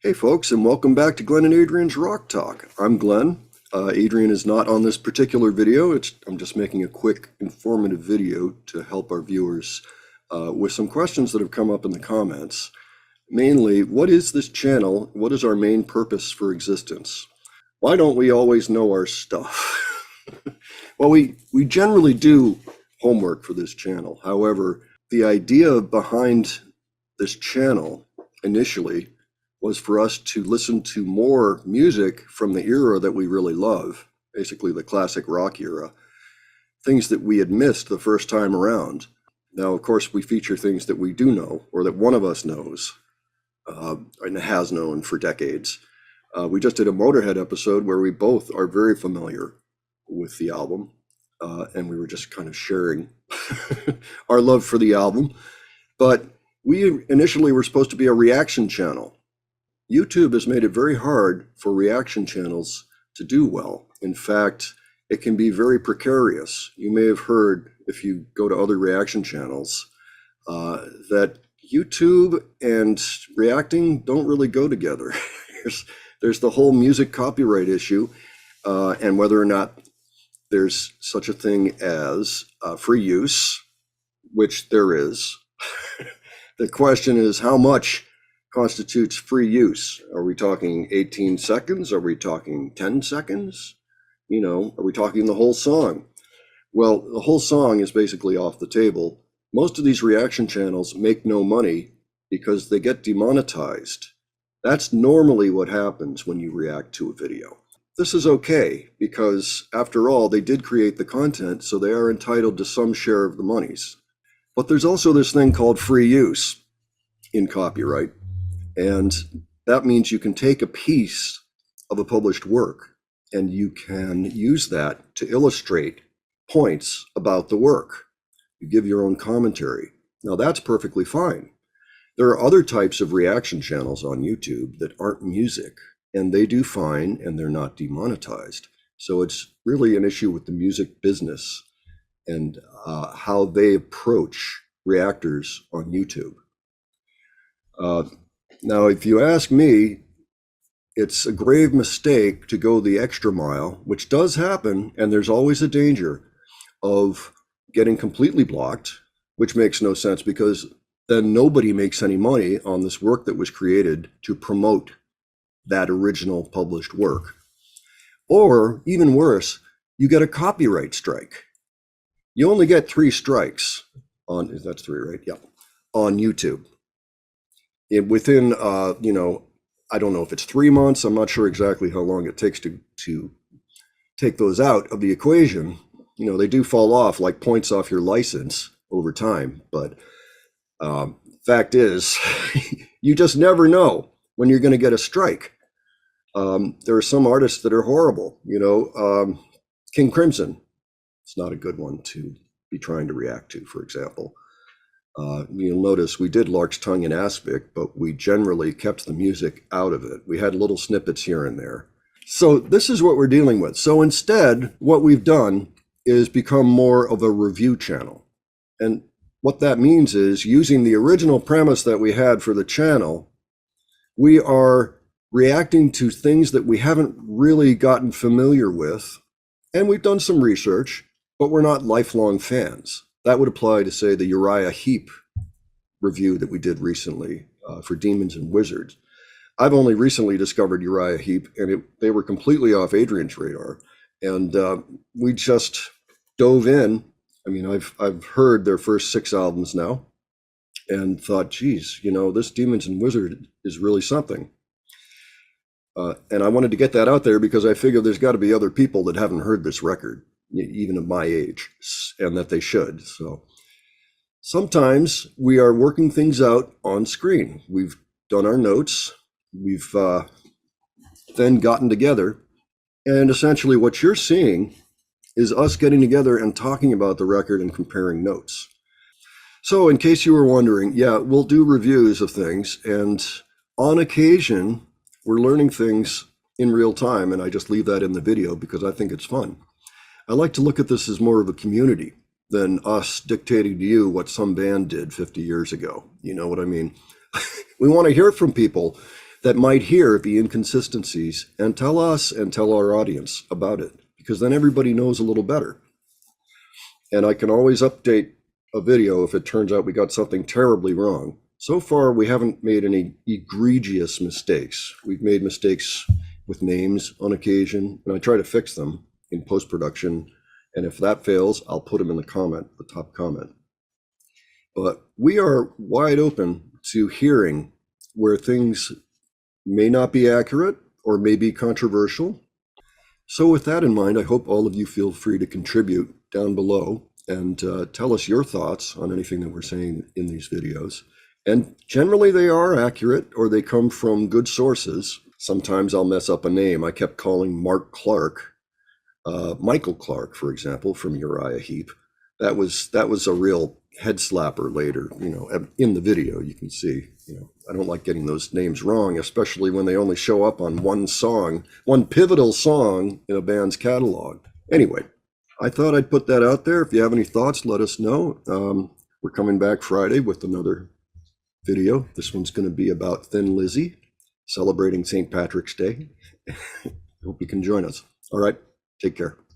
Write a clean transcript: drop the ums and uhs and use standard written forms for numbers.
Hey folks, and welcome back to Glenn and Adrian's Rock Talk. I'm Glenn. Adrian is not on this particular video. I'm just making a quick informative video to help our viewers with some questions that have come up in the comments. Mainly, what is this channel? What is our main purpose for existence? Why don't we always know our stuff? Well, we generally do homework for this channel. However, the idea behind this channel initially was for us to listen to more music from the era that we really love, basically the classic rock era, things that we had missed the first time around. Now, of course, we feature things that we do know, or that one of us knows, and has known for decades. We just did a Motorhead episode where we both are very familiar with the album, and we were just kind of sharing our love for the album. But we initially were supposed to be a reaction channel. YouTube has made it very hard for reaction channels to do well. In fact, it can be very precarious. You may have heard, if you go to other reaction channels, that YouTube and reacting don't really go together. There's the whole music copyright issue, and whether or not there's such a thing as free use, which there is. The question is, how much constitutes free use? Are we talking 18 seconds? Are we talking 10 seconds? Are we talking the whole song? Well, the whole song is basically off the table. Most of these reaction channels make no money because they get demonetized. That's normally what happens when you react to a video. This is okay because, after all, they did create the content, so they are entitled to some share of the monies. But there's also this thing called free use in copyright, and that means you can take a piece of a published work and you can use that to illustrate points about the work. You give your own commentary. Now, that's perfectly fine. There are other types of reaction channels on YouTube that aren't music, and they do fine, and they're not demonetized. So it's really an issue with the music business and how they approach reactors on YouTube. Now, if you ask me, it's a grave mistake to go the extra mile, which does happen, and there's always a danger of getting completely blocked, which makes no sense because then nobody makes any money on this work that was created to promote that original published work. Or even worse, you get a copyright strike. You only get 3 strikes on, that's 3, right? Yeah, on YouTube. Within, I don't know if it's 3 months. I'm not sure exactly how long it takes to take those out of the equation. They do fall off like points off your license over time. But fact is, you just never know when you're going to get a strike. There are some artists that are horrible. King Crimson. It's not a good one to be trying to react to, for example. You'll notice we did Lark's Tongue and Aspic, but we generally kept the music out of it. We had little snippets here and there. So this is what we're dealing with. So instead, what we've done is become more of a review channel. And what that means is, using the original premise that we had for the channel, we are reacting to things that we haven't really gotten familiar with. And we've done some research, but we're not lifelong fans. That would apply to, say, the Uriah Heep review that we did recently for Demons and Wizards. I've only recently discovered Uriah Heep, and they were completely off Adrian's radar. And we just dove in. I mean, I've heard their first 6 albums now and thought, geez, this Demons and Wizards is really something. And I wanted to get that out there because I figure there's got to be other people that haven't heard this record, even of my age, and that they should. So sometimes we are working things out on screen. We've done our notes. We've then gotten together. And essentially what you're seeing is us getting together and talking about the record and comparing notes. So in case you were wondering, yeah, we'll do reviews of things. And on occasion, we're learning things in real time. And I just leave that in the video because I think it's fun. I like to look at this as more of a community than us dictating to you what some band did 50 years ago. You know what I mean? We want to hear from people that might hear the inconsistencies and tell us and tell our audience about it, because then everybody knows a little better. And I can always update a video if it turns out we got something terribly wrong. So far, we haven't made any egregious mistakes. We've made mistakes with names on occasion, and I try to fix them in post-production. And if that fails, I'll put them in the top comment. But we are wide open to hearing where things may not be accurate or may be controversial. So with that in mind, I hope all of you feel free to contribute down below and tell us your thoughts on anything that we're saying in these videos. And generally they are accurate, or they come from good sources. Sometimes I'll mess up a name. I kept calling Mark Clark, Michael Clark, for example, from Uriah Heep. That was a real head slapper later, in the video you can see, I don't like getting those names wrong, especially when they only show up on one song, one pivotal song in a band's catalog. Anyway, I thought I'd put that out there. If you have any thoughts, let us know. We're coming back Friday with another video. This one's going to be about Thin Lizzy, celebrating St. Patrick's Day. Hope you can join us. All right, take care.